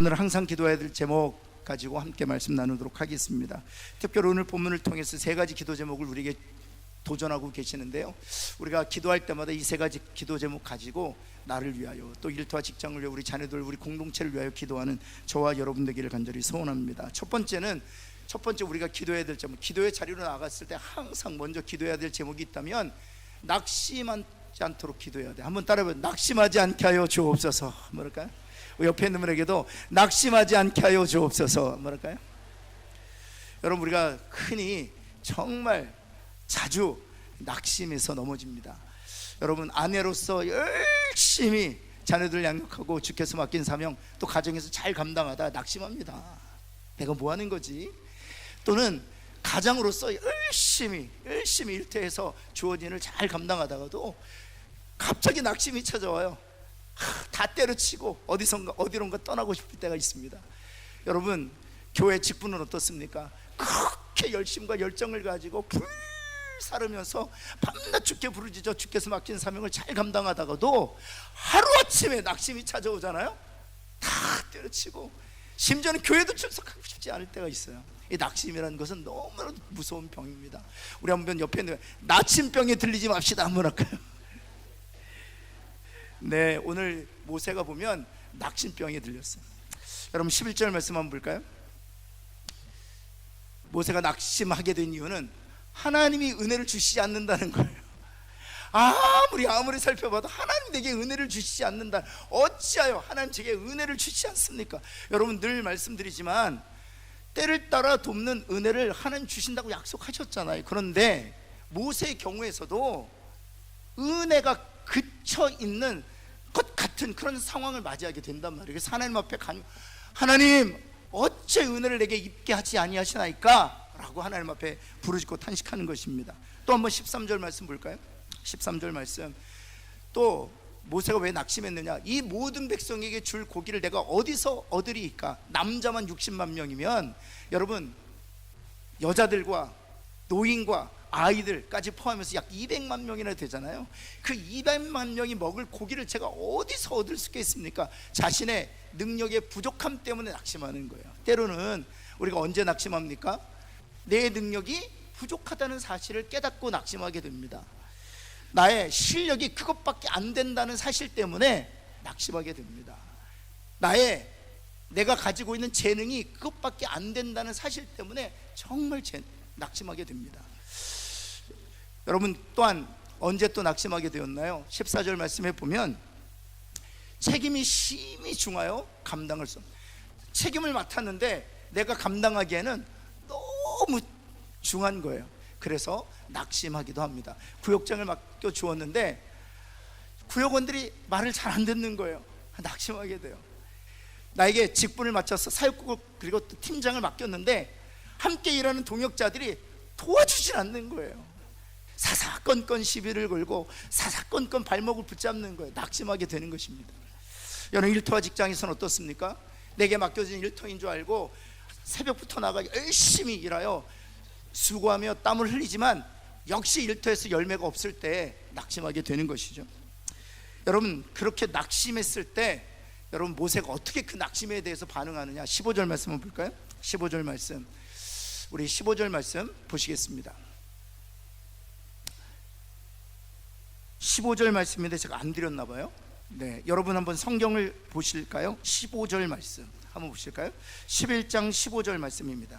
오늘 항상 기도해야 될 제목 가지고 함께 말씀 나누도록 하겠습니다. 특별히 오늘 본문을 통해서 세 가지 기도 제목을 우리에게 도전하고 계시는데요, 우리가 기도할 때마다 이 세 가지 기도 제목 가지고 나를 위하여, 또 일터와 직장을 위하여, 우리 자녀들, 우리 공동체를 위하여 기도하는 저와 여러분 되기를 간절히 소원합니다. 첫 번째 우리가 기도해야 될 제목, 기도의 자리로 나갔을 때 항상 먼저 기도해야 될 제목이 있다면 낙심하지 않도록 기도해야 돼. 한번 따라해봐요. 낙심하지 않게 하여 주옵소서. 뭐랄까요? 옆에 있는 분에게도 낙심하지 않게 하여 주옵소서. 뭐랄까요? 여러분, 우리가 흔히 정말 자주 낙심해서 넘어집니다. 여러분, 아내로서 열심히 자녀들 양육하고 주께서 맡긴 사명, 또 가정에서 잘 감당하다 낙심합니다. 내가 뭐 하는 거지? 또는 가장으로서 열심히 일터에서 주어진 일을 잘 감당하다가도 갑자기 낙심이 찾아와요. 다 때려치고 어디론가 떠나고 싶을 때가 있습니다. 여러분, 교회 직분은 어떻습니까? 그렇게 열심과 열정을 가지고 살으면서 밤낮 주께 부르짖어 주께서 맡긴 사명을 잘 감당하다가도 하루아침에 낙심이 찾아오잖아요. 다 때려치고 심지어는 교회도 출석하고 싶지 않을 때가 있어요. 이 낙심이라는 것은 너무나도 무서운 병입니다. 우리 한번 옆에 있는 낙심병에 들리지 맙시다 한번 할까요? 네, 오늘 모세가 보면 낙심병에 들렸어요. 여러분, 11절 말씀 한번 볼까요? 모세가 낙심하게 된 이유는 하나님이 은혜를 주시지 않는다는 거예요. 아무리 살펴봐도 하나님 내게 은혜를 주시지 않는다. 어찌하여 하나님 제게 은혜를 주시지 않습니까? 여러분, 늘 말씀드리지만 때를 따라 돕는 은혜를 하나님 주신다고 약속하셨잖아요. 그런데 모세의 경우에서도 은혜가 그쳐 있는 것 같은 그런 상황을 맞이하게 된단 말이에요. 그래서 하나님 앞에 하나님, 어째 은혜를 내게 입게 하지 아니하시나이까? 라고 하나님 앞에 부르짖고 탄식하는 것입니다. 또 한번 13절 말씀 볼까요? 13절 말씀, 또 모세가 왜 낙심했느냐? 이 모든 백성에게 줄 고기를 내가 어디서 얻으리이까? 남자만 60만 명이면 여러분, 여자들과 노인과 아이들까지 포함해서 약 200만 명이나 되잖아요. 그 200만 명이 먹을 고기를 제가 어디서 얻을 수 있겠습니까? 자신의 능력의 부족함 때문에 낙심하는 거예요. 때로는 우리가 언제 낙심합니까? 내 능력이 부족하다는 사실을 깨닫고 낙심하게 됩니다. 나의 실력이 그것밖에 안 된다는 사실 때문에 낙심하게 됩니다. 내가 가지고 있는 재능이 그것밖에 안 된다는 사실 때문에 정말 낙심하게 됩니다. 여러분, 또한 언제 또 낙심하게 되었나요? 14절 말씀에 보면 책임이 심히 중하여 감당할 수 없는, 책임을 맡았는데 내가 감당하기에는 너무 중한 거예요. 그래서 낙심하기도 합니다. 구역장을 맡겨 주었는데 구역원들이 말을 잘 안 듣는 거예요. 낙심하게 돼요. 나에게 직분을 맡겨서 사역국을 그리고 또 팀장을 맡겼는데 함께 일하는 동역자들이 도와주질 않는 거예요. 사사건건 시비를 걸고 사사건건 발목을 붙잡는 거예요. 낙심하게 되는 것입니다. 여러분, 일터와 직장에서는 어떻습니까? 내게 맡겨진 일터인 줄 알고 새벽부터 나가 열심히 일하여 수고하며 땀을 흘리지만 역시 일터에서 열매가 없을 때 낙심하게 되는 것이죠. 여러분, 그렇게 낙심했을 때 여러분, 모세가 어떻게 그 낙심에 대해서 반응하느냐? 15절 말씀 한번 볼까요? 15절 말씀, 우리 15절 말씀 보시겠습니다. 15절 말씀인데 제가 안 드렸나 봐요. 네, 여러분 한번 성경을 보실까요? 15절 말씀 한번 보실까요? 11장 15절 말씀입니다.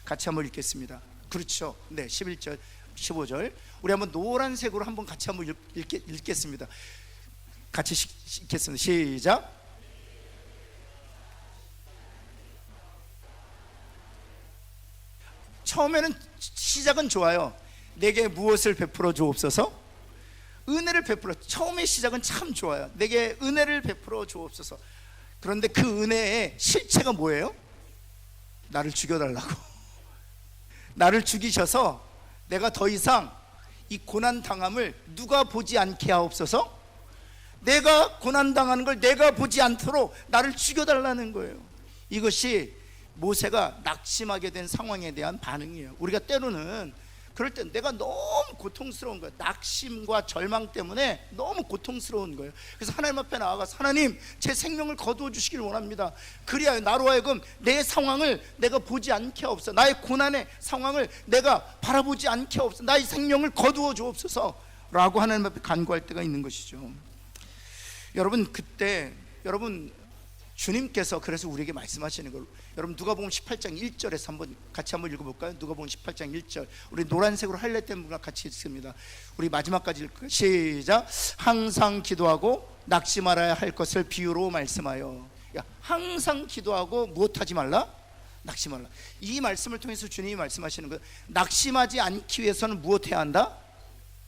같이 한번 읽겠습니다. 그렇죠. 네, 11절 15절 우리 한번 노란색으로 한번 같이 한번 읽겠습니다. 같이 읽겠습니다. 시작. 처음에는 시작은 좋아요. 내게 무엇을 베풀어 주옵소서. 은혜를 베풀어. 처음의 시작은 참 좋아요. 내게 은혜를 베풀어 주옵소서. 그런데 그 은혜의 실체가 뭐예요? 나를 죽여달라고. 나를 죽이셔서 내가 더 이상 이 고난당함을 누가 보지 않게 하옵소서. 내가 고난당하는 걸 내가 보지 않도록 나를 죽여달라는 거예요. 이것이 모세가 낙심하게 된 상황에 대한 반응이에요. 우리가 때로는 그럴 때 내가 너무 고통스러운 거예요. 낙심과 절망 때문에 너무 고통스러운 거예요. 그래서 하나님 앞에 나아가서 하나님, 제 생명을 거두어 주시길 원합니다. 그리하여 나로 하여금 내 상황을 내가 보지 않게 하옵소서. 나의 고난의 상황을 내가 바라보지 않게 하옵소서. 나의 생명을 거두어 주옵소서 라고 하나님 앞에 간구할 때가 있는 것이죠. 여러분, 그때 여러분 주님께서 그래서 우리에게 말씀하시는 걸, 여러분 누가복음 18장 1절에서 같이 한번 읽어볼까요? 누가복음 18장 1절, 우리 노란색으로 하이라이트된 분과 같이 읽습니다. 우리 마지막까지 읽을까요? 시작. 항상 기도하고 낙심 말아야 할 것을 비유로 말씀하여. 야, 항상 기도하고 무엇하지 말라? 낙심 말라. 이 말씀을 통해서 주님이 말씀하시는 거예요. 낙심하지 않기 위해서는 무엇해야 한다?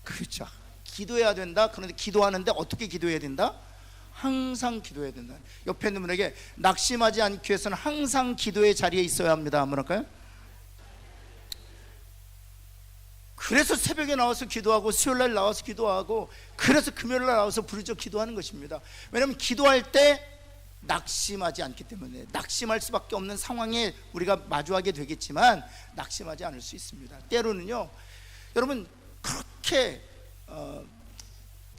그렇죠, 기도해야 된다. 그런데 기도하는데 어떻게 기도해야 된다? 항상 기도해야 된다. 옆에 있는 분에게 낙심하지 않기 위해서는 항상 기도의 자리에 있어야 합니다. 한번 할까요? 그래서 새벽에 나와서 기도하고, 수요일날 나와서 기도하고, 그래서 금요일날 나와서 부르짖어 기도하는 것입니다. 왜냐하면 기도할 때 낙심하지 않기 때문에, 낙심할 수밖에 없는 상황에 우리가 마주하게 되겠지만 낙심하지 않을 수 있습니다. 때로는요, 여러분 그렇게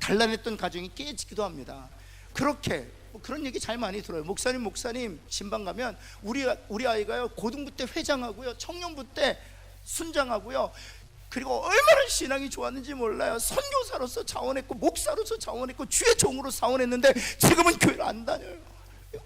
단란했던 가정이 깨지기도 합니다. 그렇게 그런 얘기 잘 많이 들어요. 목사님 신방 가면 우리 아이가요, 고등부 때 회장하고요, 청년부 때 순장하고요, 그리고 얼마나 신앙이 좋았는지 몰라요. 선교사로서 자원했고, 목사로서 자원했고, 주의 종으로 자원했는데 지금은 교회를 안 다녀요.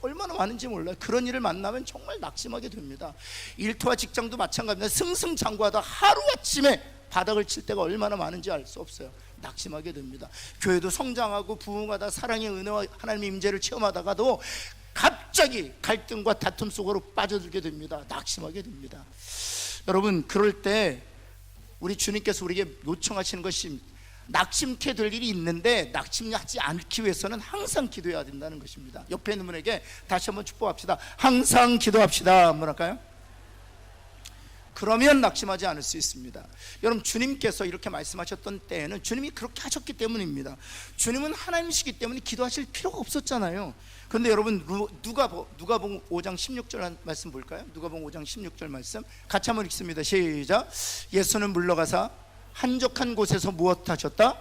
얼마나 많은지 몰라요. 그런 일을 만나면 정말 낙심하게 됩니다. 일터와 직장도 마찬가지입니다. 승승장구하다 하루아침에 바닥을 칠 때가 얼마나 많은지 알 수 없어요. 낙심하게 됩니다. 교회도 성장하고 부흥하다 사랑의 은혜와 하나님의 임재를 체험하다가도 갑자기 갈등과 다툼 속으로 빠져들게 됩니다. 낙심하게 됩니다. 여러분, 그럴 때 우리 주님께서 우리에게 요청하시는 것이, 낙심케 될 일이 있는데 낙심하지 않기 위해서는 항상 기도해야 된다는 것입니다. 옆에 있는 분에게 다시 한번 축복합시다. 항상 기도합시다. 한번 할까요? 그러면 낙심하지 않을 수 있습니다. 여러분, 주님께서 이렇게 말씀하셨던 때에는 주님이 그렇게 하셨기 때문입니다. 주님은 하나님이시기 때문에 기도하실 필요가 없었잖아요. 그런데 여러분, 누가복음 5장 16절 말씀 볼까요? 누가복음 5장 16절 말씀 같이 한번 읽습니다. 시작. 예수는 물러가사 한적한 곳에서 무엇 하셨다?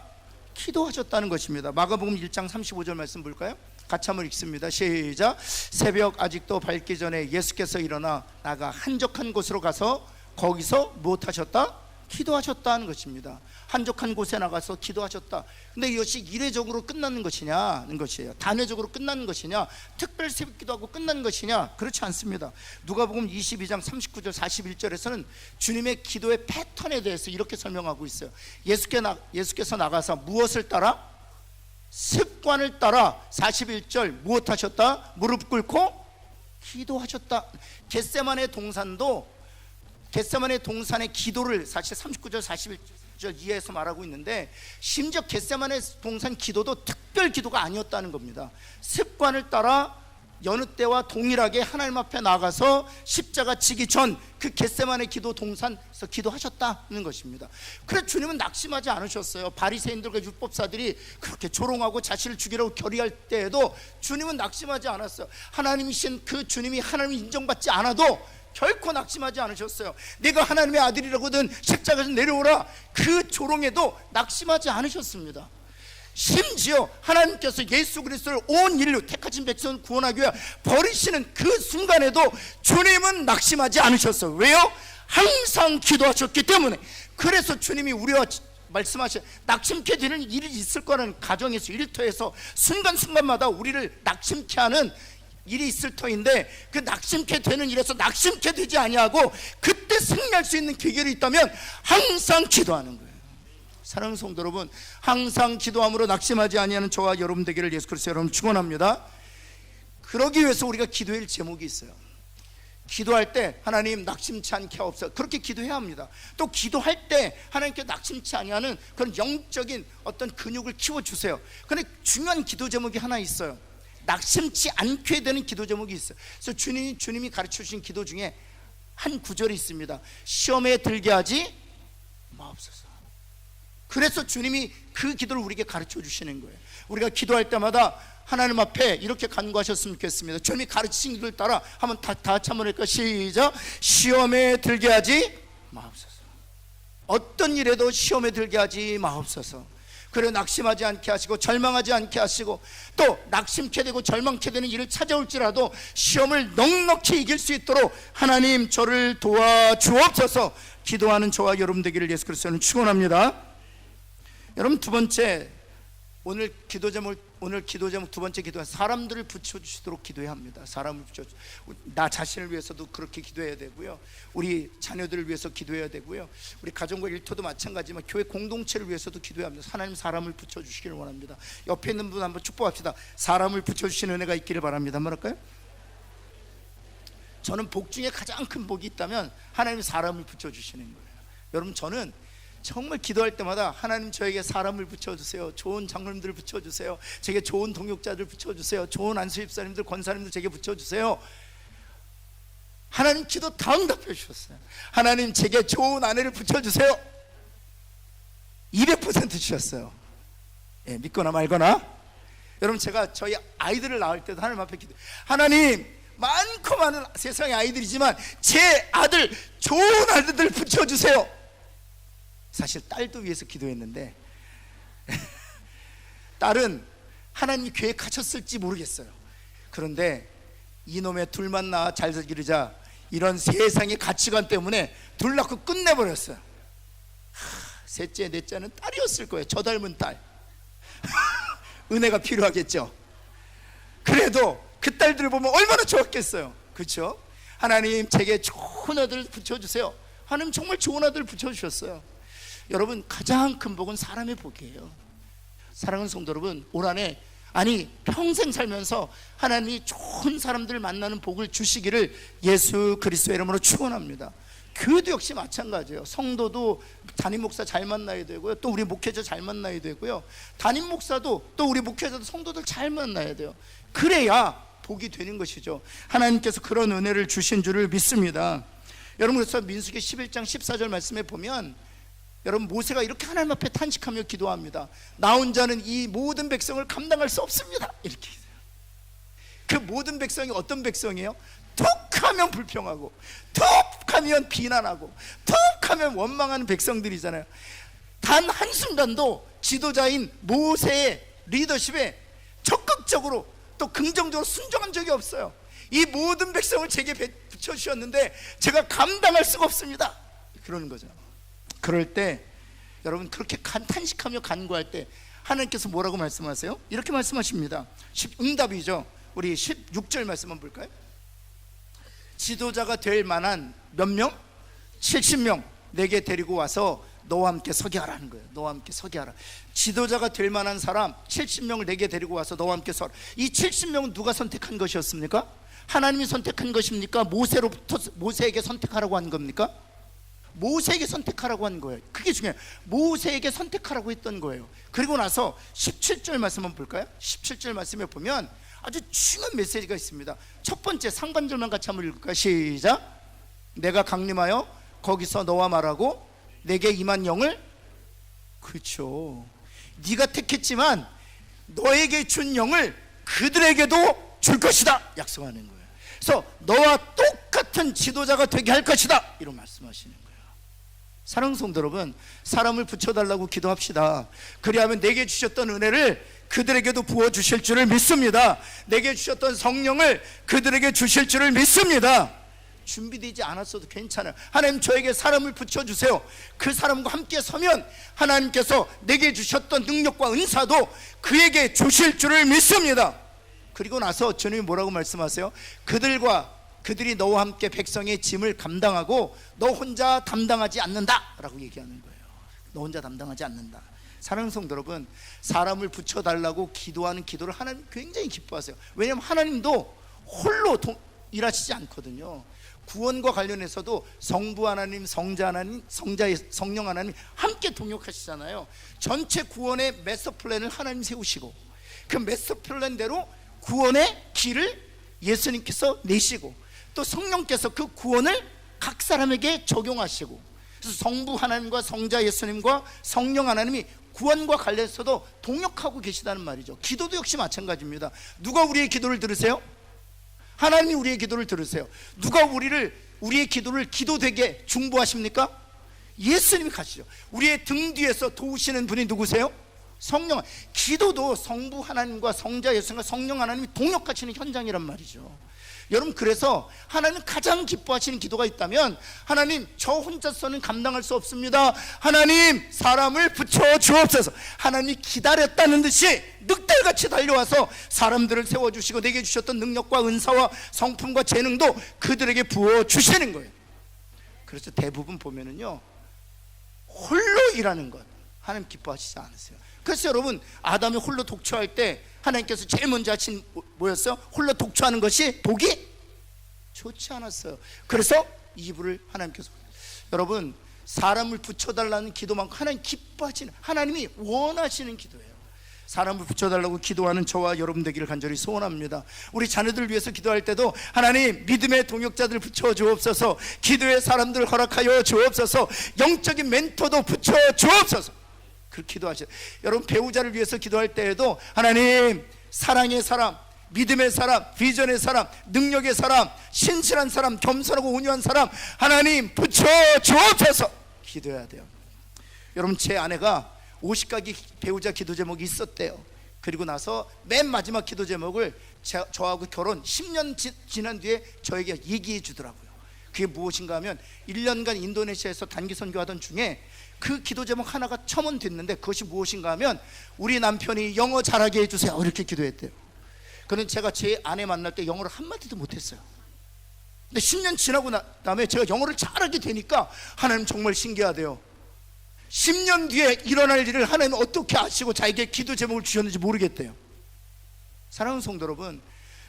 기도하셨다는 것입니다. 마가복음 1장 35절 말씀 볼까요? 같이 한번 읽습니다. 시작. 새벽 아직도 밝기 전에 예수께서 일어나 나가 한적한 곳으로 가서 거기서 무엇 하셨다? 기도하셨다는 것입니다. 한적한 곳에 나가서 기도하셨다. 근데 이것이 이례적으로 끝나는 것이냐는 것이에요. 단회적으로 끝나는 것이냐, 특별 새벽 기도하고 끝나는 것이냐? 그렇지 않습니다. 누가복음 22장 39절 41절에서는 주님의 기도의 패턴에 대해서 이렇게 설명하고 있어요. 예수께서 나가서 무엇을 따라? 습관을 따라 41절 무엇 하셨다? 무릎 꿇고 기도하셨다. 겟세마네 동산의 기도를 사실 39절 41절 이하에서 말하고 있는데, 심지어 겟세마네 동산 기도도 특별 기도가 아니었다는 겁니다. 습관을 따라 여느 때와 동일하게 하나님 앞에 나가서 십자가 지기 전 그 겟세마네 기도 동산에서 기도하셨다는 것입니다. 그래서 주님은 낙심하지 않으셨어요. 바리새인들과 율법사들이 그렇게 조롱하고 자신을 죽이라고 결의할 때에도 주님은 낙심하지 않았어요. 하나님이신 그 주님이 하나님이 인정받지 않아도 결코 낙심하지 않으셨어요. 내가 하나님의 아들이라거든 십자가에서 내려오라, 그 조롱에도 낙심하지 않으셨습니다. 심지어 하나님께서 예수 그리스도를 온 인류 택하신 백성을 구원하기 위해 버리시는 그 순간에도 주님은 낙심하지 않으셨어요. 왜요? 항상 기도하셨기 때문에. 그래서 주님이 우리와 말씀하신 낙심케 되는 일이 있을 거라는 가정에서, 일터에서 순간순간마다 우리를 낙심케 하는 일이 있을 터인데, 그 낙심케 되는 일에서 낙심케 되지 아니하고 그때 승리할 수 있는 비결이 있다면 항상 기도하는 거예요. 사랑하는 성도 여러분, 항상 기도함으로 낙심하지 아니하는 저와 여러분 되기를 예수 그리스도 여러분 축원합니다. 그러기 위해서 우리가 기도할 제목이 있어요. 기도할 때 하나님 낙심치 않게 하옵소서, 그렇게 기도해야 합니다. 또 기도할 때 하나님께 낙심치 아니하는 그런 영적인 어떤 근육을 키워주세요. 그런데 중요한 기도 제목이 하나 있어요. 낙심치 않게 되는 기도 제목이 있어요. 그래서 주님이 가르쳐 주신 기도 중에 한 구절이 있습니다. 시험에 들게 하지 마옵소서. 그래서 주님이 그 기도를 우리에게 가르쳐 주시는 거예요. 우리가 기도할 때마다 하나님 앞에 이렇게 간구하셨으면 좋겠습니다. 주님이 가르치신 기도를 따라 한번 다 같이 한번 할까요? 시작. 시험에 들게 하지 마옵소서. 어떤 일에도 시험에 들게 하지 마옵소서. 그래 낙심하지 않게 하시고 절망하지 않게 하시고, 또 낙심케 되고 절망케 되는 일을 찾아올지라도 시험을 넉넉히 이길 수 있도록 하나님 저를 도와주옵소서. 기도하는 저와 여러분 되기를 예수 그리스도는 축원합니다. 여러분, 두 번째, 오늘 기도 제목 두 번째 기도는 사람들을 붙여주시도록 기도해야 합니다. 사람을 나 자신을 위해서도 그렇게 기도해야 되고요, 우리 자녀들을 위해서 기도해야 되고요, 우리 가정과 일터도 마찬가지지만 교회 공동체를 위해서도 기도해야 합니다. 하나님 사람을 붙여주시기를 원합니다. 옆에 있는 분 한번 축복합시다. 사람을 붙여주시는 은혜가 있기를 바랍니다. 한번 할까요? 저는 복 중에 가장 큰 복이 있다면 하나님 사람을 붙여주시는 거예요. 여러분, 저는 정말 기도할 때마다 하나님 저에게 사람을 붙여주세요, 좋은 장로님들을 붙여주세요, 제게 좋은 동역자들 붙여주세요, 좋은 안수집사님들 권사님들 제게 붙여주세요. 하나님 기도 다 응답해 주셨어요. 하나님 제게 좋은 아내를 붙여주세요. 200% 주셨어요. 예, 믿거나 말거나. 여러분, 제가 저희 아이들을 낳을 때도 하나님 앞에 기도, 하나님 많고 많은 세상의 아이들이지만 제 아들, 좋은 아들들 붙여주세요. 사실 딸도 위해서 기도했는데 딸은 하나님이 계획하셨을지 모르겠어요. 그런데 이놈의 둘만 낳아 잘 기르자, 이런 세상의 가치관 때문에 둘 낳고 끝내버렸어요. 셋째, 넷째는 딸이었을 거예요. 저 닮은 딸. 은혜가 필요하겠죠. 그래도 그 딸들을 보면 얼마나 좋았겠어요. 그렇죠? 하나님 제게 좋은 아들을 붙여주세요. 하나님 정말 좋은 아들을 붙여주셨어요. 여러분, 가장 큰 복은 사람의 복이에요. 사랑하는 성도 여러분, 올 한해, 아니 평생 살면서 하나님이 좋은 사람들을 만나는 복을 주시기를 예수 그리스도의 이름으로 축원합니다. 교회도 역시 마찬가지예요. 성도도 담임 목사 잘 만나야 되고요, 또 우리 목회자 잘 만나야 되고요, 담임 목사도 또 우리 목회자도 성도들 잘 만나야 돼요. 그래야 복이 되는 것이죠. 하나님께서 그런 은혜를 주신 줄을 믿습니다. 여러분, 그래서 민수기 11장 14절 말씀에 보면, 여러분, 모세가 이렇게 하나님 앞에 탄식하며 기도합니다. 나 혼자는 이 모든 백성을 감당할 수 없습니다. 이렇게. 그 모든 백성이 어떤 백성이에요? 툭하면 불평하고, 툭하면 비난하고, 툭하면 원망하는 백성들이잖아요. 단 한순간도 지도자인 모세의 리더십에 적극적으로 또 긍정적으로 순종한 적이 없어요. 이 모든 백성을 제게 붙여주셨는데 제가 감당할 수가 없습니다, 그러는 거죠. 그럴 때 여러분, 그렇게 탄식하며 간구할 때 하나님께서 뭐라고 말씀하세요? 이렇게 말씀하십니다. 응답이죠. 우리 16절 말씀 한번 볼까요? 지도자가 될 만한 몇 명? 70명 내게 데리고 와서 너와 함께 서게 하라는 거예요. 너와 함께 서게 하라. 지도자가 될 만한 사람 70명을 내게 데리고 와서 너와 함께 서라. 이 70명은 누가 선택한 것이었습니까? 하나님이 선택한 것입니까? 모세에게 선택하라고 한 겁니까? 모세에게 선택하라고 한 거예요. 그게 중요해요. 모세에게 선택하라고 했던 거예요. 그리고 나서 17절 말씀 한번 볼까요? 17절 말씀에 보면 아주 중요한 메시지가 있습니다. 첫 번째 상반절만 같이 한번 읽을까요? 시작. 내가 강림하여 거기서 너와 말하고 내게 임한 영을, 그렇죠, 네가 택했지만 너에게 준 영을 그들에게도 줄 것이다 약속하는 거예요. 그래서 너와 똑같은 지도자가 되게 할 것이다, 이런 말씀하시는 거예요. 사랑하는 성도 여러분, 사람을 붙여달라고 기도합시다. 그리하면 내게 주셨던 은혜를 그들에게도 부어주실 줄을 믿습니다. 내게 주셨던 성령을 그들에게 주실 줄을 믿습니다. 준비되지 않았어도 괜찮아요. 하나님 저에게 사람을 붙여주세요. 그 사람과 함께 서면 하나님께서 내게 주셨던 능력과 은사도 그에게 주실 줄을 믿습니다. 그리고 나서 주님이 뭐라고 말씀하세요? 그들이 너와 함께 백성의 짐을 감당하고 너 혼자 담당하지 않는다 라고 얘기하는 거예요. 너 혼자 담당하지 않는다. 사랑하는 성도 여러분, 사람을 붙여달라고 기도하는 기도를 하나님 굉장히 기뻐하세요. 왜냐하면 하나님도 홀로 일하시지 않거든요. 구원과 관련해서도 성부 하나님, 성자 하나님, 성령 하나님 함께 동역하시잖아요. 전체 구원의 마스터 플랜을 하나님 세우시고 그 마스터 플랜대로 구원의 길을 예수님께서 내시고 또 성령께서 그 구원을 각 사람에게 적용하시고, 그래서 성부 하나님과 성자 예수님과 성령 하나님이 구원과 관련해서도 동역하고 계시다는 말이죠. 기도도 역시 마찬가지입니다. 누가 우리의 기도를 들으세요? 하나님이 우리의 기도를 들으세요. 누가 우리의 기도를 기도되게 중보하십니까? 예수님이 가시죠. 우리의 등 뒤에서 도우시는 분이 누구세요? 성령. 기도도 성부 하나님과 성자 예수님과 성령 하나님이 동역하시는 현장이란 말이죠. 여러분, 그래서 하나님 가장 기뻐하시는 기도가 있다면, 하나님 저 혼자서는 감당할 수 없습니다, 하나님 사람을 붙여 주옵소서. 하나님이 기다렸다는 듯이 늑대같이 달려와서 사람들을 세워주시고 내게 주셨던 능력과 은사와 성품과 재능도 그들에게 부어주시는 거예요. 그래서 대부분 보면은요, 홀로 일하는 것 하나님 기뻐하시지 않으세요. 그래서 여러분, 아담이 홀로 독초할 때 하나님께서 제일 먼저 하신 뭐였어요? 홀로 독초하는 것이 보기 좋지 않았어요. 그래서 이불을 하나님께서, 여러분, 사람을 붙여달라는 기도만큼 하나님 기뻐하시는, 하나님이 원하시는 기도예요. 사람을 붙여달라고 기도하는 저와 여러분 되기를 간절히 소원합니다. 우리 자녀들 위해서 기도할 때도 하나님 믿음의 동역자들 붙여 주옵소서, 기도의 사람들 허락하여 주옵소서, 영적인 멘토도 붙여 주옵소서, 그렇게 기도하셔요. 여러분, 배우자를 위해서 기도할 때에도 하나님 사랑의 사람, 믿음의 사람, 비전의 사람, 능력의 사람, 신실한 사람, 겸손하고 온유한 사람 하나님 붙여 주옵소서 기도해야 돼요. 여러분, 제 아내가 50가지 배우자 기도 제목이 있었대요. 그리고 나서 맨 마지막 기도 제목을 저하고 결혼 10년 지난 뒤에 저에게 얘기해 주더라고요. 그게 무엇인가 하면 1년간 인도네시아에서 단기 선교하던 중에 그 기도 제목 하나가 첨언됐는데, 그것이 무엇인가 하면 우리 남편이 영어 잘하게 해주세요, 이렇게 기도했대요. 그는 제가 제 아내 만날 때 영어를 한마디도 못했어요. 근데 10년 지나고 다음에 제가 영어를 잘하게 되니까 하나님 정말 신기하대요. 10년 뒤에 일어날 일을 하나님 어떻게 아시고 자기에게 기도 제목을 주셨는지 모르겠대요. 사랑하는 성도 여러분,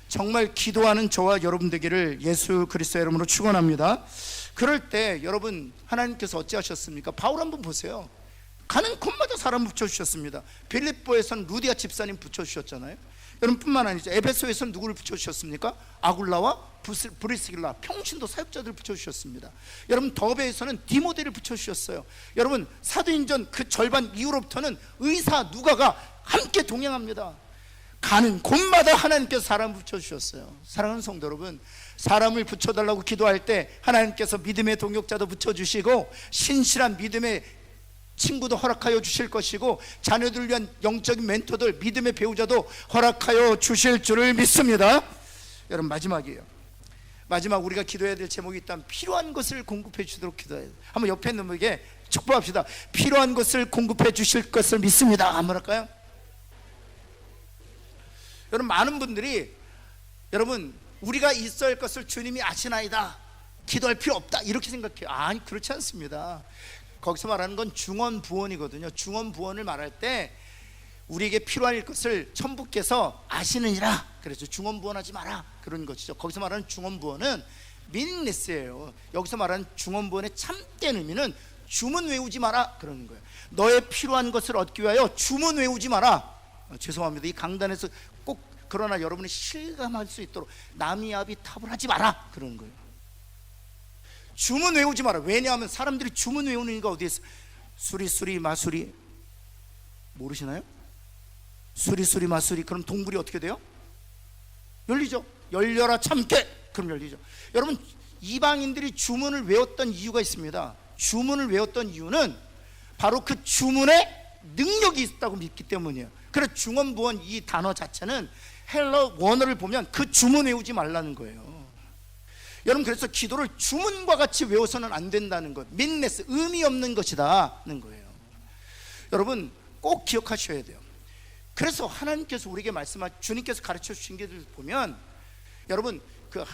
정말 기도하는 저와 여러분 되기를 예수 그리스도의 이름으로 축원합니다. 그럴 때 여러분, 하나님께서 어찌하셨습니까? 바울 한번 보세요. 가는 곳마다 사람 붙여주셨습니다. 빌립보에서는 루디아 집사님 붙여주셨잖아요. 여러분, 뿐만 아니죠. 에베소에서는 누구를 붙여주셨습니까? 아굴라와 브리스길라, 평신도 사역자들을 붙여주셨습니다. 여러분, 더베에서는 디모데를 붙여주셨어요. 여러분, 사도행전 그 절반 이후로부터는 의사 누가가 함께 동행합니다. 가는 곳마다 하나님께서 사람을 붙여주셨어요. 사랑하는 성도 여러분, 사람을 붙여달라고 기도할 때 하나님께서 믿음의 동역자도 붙여주시고 신실한 믿음의 친구도 허락하여 주실 것이고, 자녀들을 위한 영적인 멘토들, 믿음의 배우자도 허락하여 주실 줄을 믿습니다. 여러분, 마지막이에요. 마지막 우리가 기도해야 될 제목이 있다면 필요한 것을 공급해 주도록 기도해야 돼요. 한번 옆에 있는 분에게 축복합시다. 필요한 것을 공급해 주실 것을 믿습니다. 한번 할까요? 여러분, 많은 분들이 여러분, 우리가 있어야 할 것을 주님이 아시나이다, 기도할 필요 없다, 이렇게 생각해요. 아니, 그렇지 않습니다. 거기서 말하는 건 중언부언이거든요. 중언부언을 말할 때 우리에게 필요할 것을 천부께서 아시느니라, 그래서 중언부언하지 마라, 그런 것이죠. 거기서 말하는 중언부언은 미닝레스예요. 여기서 말하는 중언부언의 참된 의미는 주문 외우지 마라, 그러는 거예요. 너의 필요한 것을 얻기 위하여 주문 외우지 마라. 죄송합니다. 이 강단에서 꼭, 그러나 여러분이 실감할 수 있도록 남이압이 탑을 하지 마라, 그러는 거예요. 주문 외우지 마라. 왜냐하면 사람들이 주문 외우는 이유가 어디에 있어? 수리수리 마수리 모르시나요? 수리수리 마수리, 그럼 동굴이 어떻게 돼요? 열리죠. 열려라 참깨, 그럼 열리죠. 여러분, 이방인들이 주문을 외웠던 이유가 있습니다. 주문을 외웠던 이유는 바로 그 주문에 능력이 있다고 믿기 때문이에요. 그래서 중언부언 이 단어 자체는 헬러 원어를 보면 그 주문 외우지 말라는 거예요. 여러분, 그래서 기도를 주문과 같이 외워서는 안 된다는 것, 민네스, 의미 없는 것이다는 거예요. 여러분, 꼭 기억하셔야 돼요. 그래서 하나님께서 우리에게 주님께서 가르쳐 주신 게 보면, 여러분, 그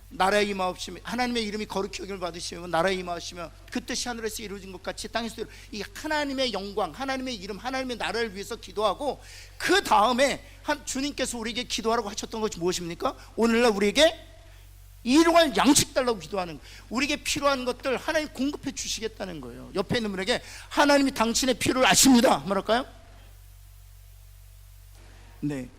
나라의 임하옵시며, 하나님의 이름이 거룩히 여김을 받으시면 나라의 임하옵시며 그 뜻이 하늘에서 이루어진 것 같이 땅에서 이 하나님의 영광, 하나님의 이름, 하나님의 나라를 위해서 기도하고, 그 다음에 주님께서 우리에게 기도하라고 하셨던 것이 무엇입니까? 오늘날 우리에게 일용할 양식 달라고 기도하는 거예요. 우리에게 필요한 것들 하나님 공급해 주시겠다는 거예요. 옆에 있는 분에게 하나님이 당신의 필요를 아십니다, 뭐랄까요? 네.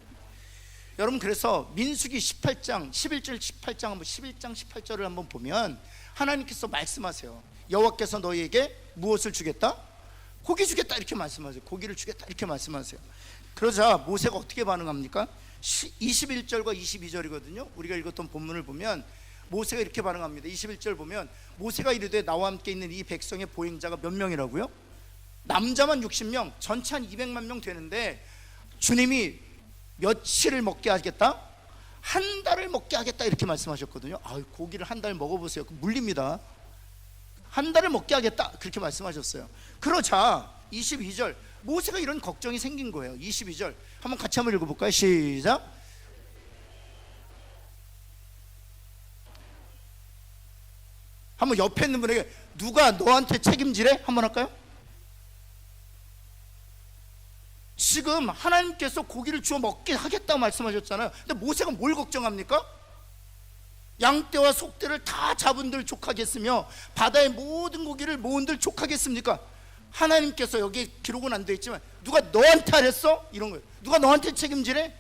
여러분, 그래서 민수기 18장 11절 18장 한번 11장 18절을 한번 보면 하나님께서 말씀하세요. 여호와께서 너희에게 무엇을 주겠다? 고기 주겠다, 이렇게 말씀하세요. 고기를 주겠다, 이렇게 말씀하세요. 그러자 모세가 어떻게 반응합니까? 21절과 22절이거든요. 우리가 읽었던 본문을 보면 모세가 이렇게 반응합니다. 21절 보면 모세가 이르되 나와 함께 있는 이 백성의 보행자가 몇 명이라고요? 남자만 60명, 전체 한 200만 명 되는데 주님이 며칠을 먹게 하겠다? 한 달을 먹게 하겠다 이렇게 말씀하셨거든요. 고기를 한 달 먹어보세요. 물립니다. 한 달을 먹게 하겠다 그렇게 말씀하셨어요. 그러자 22절 모세가 이런 걱정이 생긴 거예요. 22절 한번 같이 한번 읽어볼까요? 시작. 한번 옆에 있는 분에게 누가 너한테 책임지래? 한번 할까요? 지금 하나님께서 고기를 주워 먹게 하겠다고 말씀하셨잖아요. 근데 모세가 뭘 걱정합니까? 양떼와 속떼를 다 잡은들 족하겠으며 바다의 모든 고기를 모은들 족하겠습니까? 하나님께서 여기 기록은 안 되어 있지만 누가 너한테 하랬어? 이런 거예요. 누가 너한테 책임지래?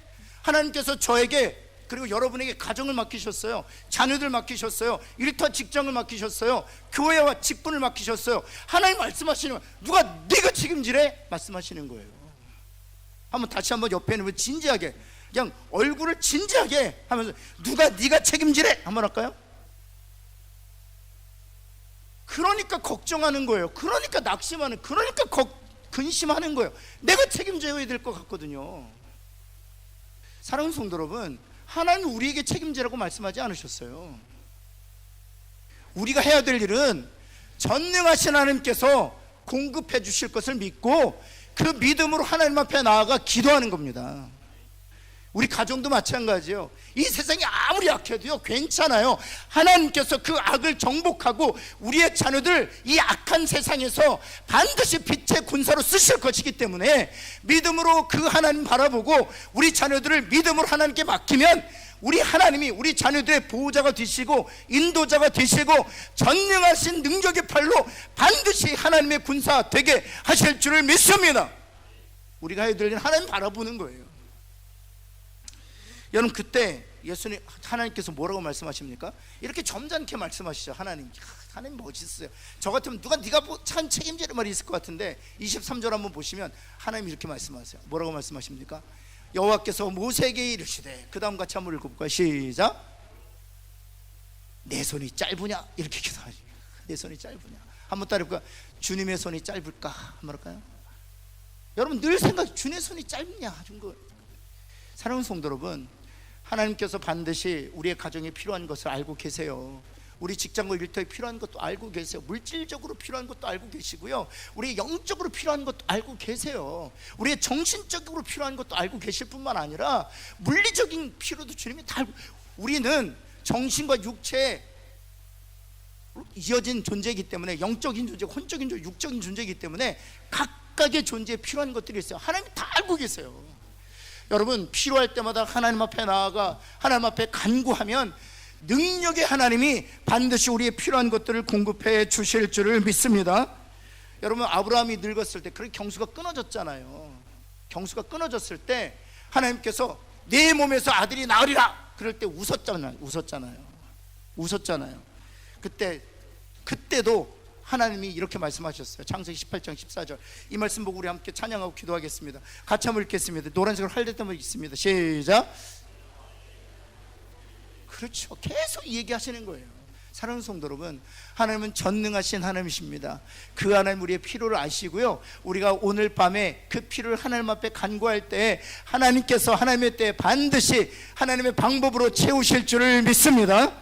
하나님께서 저에게 그리고 여러분에게 가정을 맡기셨어요. 자녀들 맡기셨어요. 일터 직장을 맡기셨어요. 교회와 직분을 맡기셨어요. 하나님 말씀하시는 거예요. 누가 네가 책임지래? 말씀하시는 거예요. 한번 다시 한번 옆에 있는 분 진지하게 그냥 얼굴을 진지하게 하면서 누가 네가 책임지래? 한번 할까요? 그러니까 걱정하는 거예요. 그러니까 낙심하는, 그러니까 근심하는 거예요. 내가 책임져야 될 것 같거든요. 사랑하는 성도 여러분, 하나님 우리에게 책임지라고 말씀하지 않으셨어요. 우리가 해야 될 일은 전능하신 하나님께서 공급해 주실 것을 믿고 그 믿음으로 하나님 앞에 나아가 기도하는 겁니다. 우리 가정도 마찬가지예요. 이 세상이 아무리 악해도요 괜찮아요. 하나님께서 그 악을 정복하고 우리의 자녀들 이 악한 세상에서 반드시 빛의 군사로 쓰실 것이기 때문에 믿음으로 그 하나님 바라보고 우리 자녀들을 믿음으로 하나님께 맡기면 우리 하나님이 우리 자녀들의 보호자가 되시고 인도자가 되시고 전능하신 능력의 팔로 반드시 하나님의 군사 되게 하실 줄을 믿습니다. 우리가 해야 될 일은 하나님 바라보는 거예요. 여러분, 그때 예수님 하나님께서 뭐라고 말씀하십니까? 이렇게 점잖게 말씀하시죠. 하나님 멋있어요. 저 같으면 누가 네가 참 책임지는 말이 있을 것 같은데 23절 한번 보시면 하나님 이렇게 말씀하세요. 뭐라고 말씀하십니까? 여호와께서 모세에게 이르시되, 그 다음 같이 한번 읽어볼까요? 시작. 내 손이 짧으냐? 이렇게 기도하지. 내 손이 짧으냐? 한번 따라해볼까요? 주님의 손이 짧을까? 한번 할까요? 여러분 늘 생각해, 주님의 손이 짧냐? 사랑하는 성도 여러분, 하나님께서 반드시 우리의 가정에 필요한 것을 알고 계세요. 우리 직장과 일터에 필요한 것도 알고 계세요. 물질적으로 필요한 것도 알고 계시고요, 우리 영적으로 필요한 것도 알고 계세요. 우리의 정신적으로 필요한 것도 알고 계실 뿐만 아니라 물리적인 필요도 주님이 다 알고, 우리는 정신과 육체에 이어진 존재이기 때문에 영적인 존재, 혼적인 존재, 육적인 존재이기 때문에 각각의 존재에 필요한 것들이 있어요. 하나님이 다 알고 계세요. 여러분, 필요할 때마다 하나님 앞에 나아가 하나님 앞에 간구하면 능력의 하나님이 반드시 우리의 필요한 것들을 공급해 주실 줄을 믿습니다. 여러분, 아브라함이 늙었을 때 그렇게 경수가 끊어졌잖아요. 경수가 끊어졌을 때 하나님께서 내 몸에서 아들이 나으리라 그럴 때 웃었잖아요. 그때도 하나님이 이렇게 말씀하셨어요. 창세기 18장 14절. 이 말씀 보고 우리 함께 찬양하고 기도하겠습니다. 같이 한번 읽겠습니다. 노란색으로 할때만 있습니다. 시작. 그렇죠. 계속 이 얘기하시는 거예요. 사랑하는 성도 여러분, 하나님은 전능하신 하나님이십니다. 그 하나님 우리의 필요를 아시고요, 우리가 오늘 밤에 그 필요를 하나님 앞에 간구할 때 하나님께서 하나님의 때에 반드시 하나님의 방법으로 채우실 줄을 믿습니다.